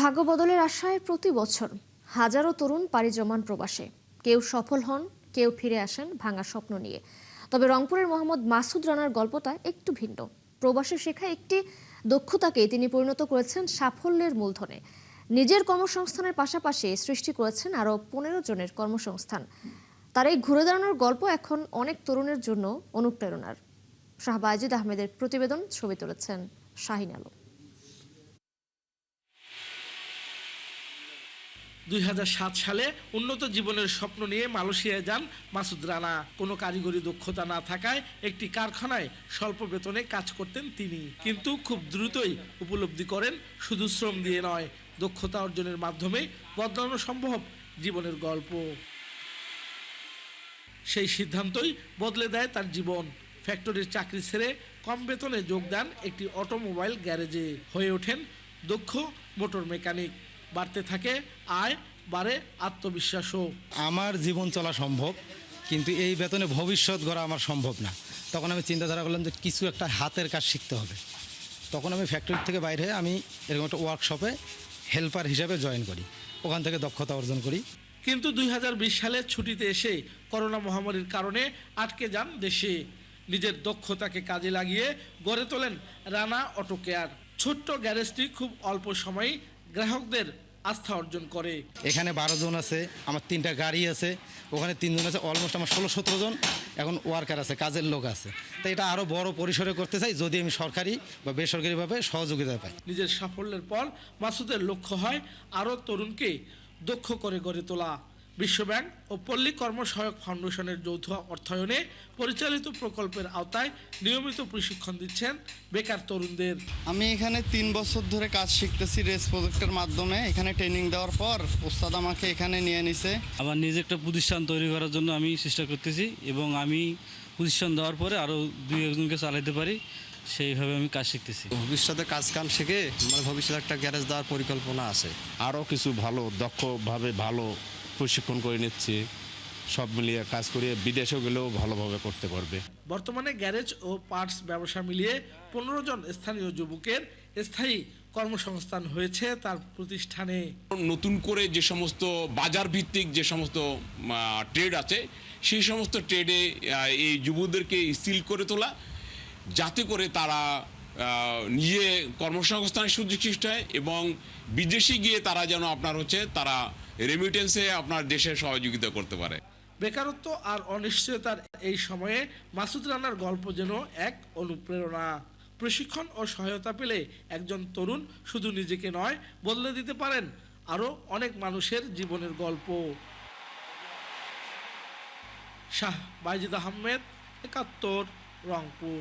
ভাগ্য বদলের আশায় প্রতি বছর হাজারো তরুণ পাড়ি জমান প্রবাসে। কেউ সফল হন, কেউ ফিরে আসেন ভাঙা স্বপ্ন নিয়ে। তবে রংপুরের মোহাম্মদ মাসুদ রানার গল্পটা একটু ভিন্ন। প্রবাসে শেখা একটি দক্ষতাকে তিনি পরিণত করেছেন সাফল্যের মূলধনে। নিজের কর্মসংস্থানের পাশাপাশি সৃষ্টি করেছেন আরও 15 জনের কর্মসংস্থান। তার এই ঘুরে দাঁড়ানোর গল্প এখন অনেক তরুণের জন্য অনুপ্রেরণার। শাহবাজিদ আহমেদের প্রতিবেদন, ছবি তুলেছেন শাহিন আলম। 2007 সালে উন্নত জীবনের স্বপ্ন নিয়ে মালয়েশিয়ায় যান মাসুদ রানা। কোনো কারিগরি দক্ষতা না থাকায় একটি কারখানায় স্বল্প বেতনে কাজ করতেন তিনি। কিন্তু খুব দ্রুতই উপলব্ধি করেন শুধু শ্রম দিয়ে নয়, দক্ষতা অর্জনের মাধ্যমে বদলানো সম্ভব জীবনের গল্প। সেই সিদ্ধান্তই বদলে দেয় তার জীবন। ফ্যাক্টরির চাকরি ছেড়ে কম বেতনে যোগ দেন একটি অটোমোবাইল গ্যারেজে। হয়ে ওঠেন দক্ষ মোটর মেকানিক। বাড়তে থাকে আয়, বাড়ে আত্মবিশ্বাসও। আমার জীবন চলা সম্ভব, কিন্তু এই বেতনে ভবিষ্যৎ গড়া আমার সম্ভব না। তখন আমি চিন্তাধারা করলাম যে কিছু একটা হাতের কাজ শিখতে হবে। তখন আমি ফ্যাক্টরি থেকে বাইরে আমি এরকম একটা ওয়ার্কশপে হেল্পার হিসেবে জয়েন করি, ওখান থেকে দক্ষতা অর্জন করি। কিন্তু 2020 সালে ছুটিতে এসে করোনা মহামারীর কারণে আটকে যান দেশে। নিজের দক্ষতাকে কাজে লাগিয়ে গড়ে তোলেন রানা অটো কেয়ার। ছোট্ট গ্যারেজটি খুব অল্প সময়ে গ্রাহকদের আস্থা অর্জন করে। এখানে 12 জন আছে, আমার 3টা গাড়ি আছে, ওখানে 3 জন আছে, অলমোস্ট আমার 16-17 জন এখন ওয়ার্কার আছে, কাজের লোক আছে। তো এটা আরও বড় পরিসরে করতে চাই যদি আমি সরকারি বা বেসরকারিভাবে সহযোগিতা পাই। নিজের সাফল্যের পর মাসুদের লক্ষ্য হয় আরও তরুণকে দক্ষ করে গড়ে তোলা। বিশ্বব্যাংক ও পল্লী কর্মসহায়ক ফাউন্ডেশনের যৌথ অর্থায়নে পরিচালিত প্রকল্পের আওতায় নিয়মিত প্রশিক্ষণ দিচ্ছেন বেকার তরুণদের। আমি এখানে 3 বছর ধরে কাজ শিখতেছি রেস প্রজেক্টের মাধ্যমে। এখানে ট্রেনিং দেওয়ার পর ওস্তাদ আমাকে এখানে নিয়ে নিছে। আমার নিজে একটা প্রতিষ্ঠান তৈরি করার জন্য আমি চেষ্টা করতেছি এবং আমি প্রতিষ্ঠান দেওয়ার পরে আরও 2-1জনকে চালাতে পারি, সেইভাবে আমি কাজ শিখতেছি। ভবিষ্যতে কাজ কাম শিখে আমার ভবিষ্যতে একটা গ্যারেজ দেওয়ার পরিকল্পনা আছে। আরও কিছু ভালো দক্ষভাবে ভালো প্রশিক্ষণ করে নিচ্ছে, সব মিলিয়ে কাজ করিয়ে বিদেশেও গেলেও ভালোভাবে করতে পারবে। বর্তমানে গ্যারেজ ও পার্টস ব্যবসা মিলিয়ে 15 জন স্থানীয় যুবকের স্থায়ী কর্মসংস্থান হয়েছে তার প্রতিষ্ঠানে। নতুন করে যে সমস্ত বাজার ভিত্তিক যে সমস্ত ট্রেড আছে, সেই সমস্ত ট্রেডে এই যুবকদেরকে স্কিল করে তোলা, যাতে করে তারা নিজে কর্মসংস্থানের সুযোগ সৃষ্টি হয় এবং বিদেশে গিয়ে তারা যেন তারা রেমিটেন্সে আপনার দেশের সহযোগিতা করতে পারে। বেকারত্ব আর অনিশ্চয়তার এই সময়ে মাসুদ রানার গল্প যেন এক অনুপ্রেরণা। প্রশিক্ষণ ও সহায়তা পেলে একজন তরুণ শুধু নিজেকে নয়, বদলে দিতে পারেন আরও অনেক মানুষের জীবনের গল্প। শাহবাজিদ আহমেদ, 71, রংপুর।